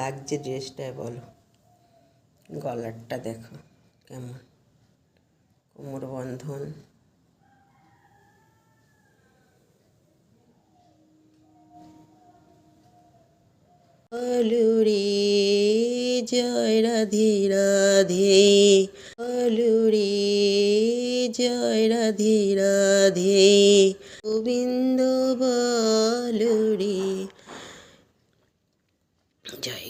লাগছে ড্রেসটায় বলো? গলারটা দেখো কেমন, কোমর বন্ধন। বলো রে জয় রাধে রাধে, বলো রে জয় রাধে রাধে, গোবিন্দ বলো রে জয়।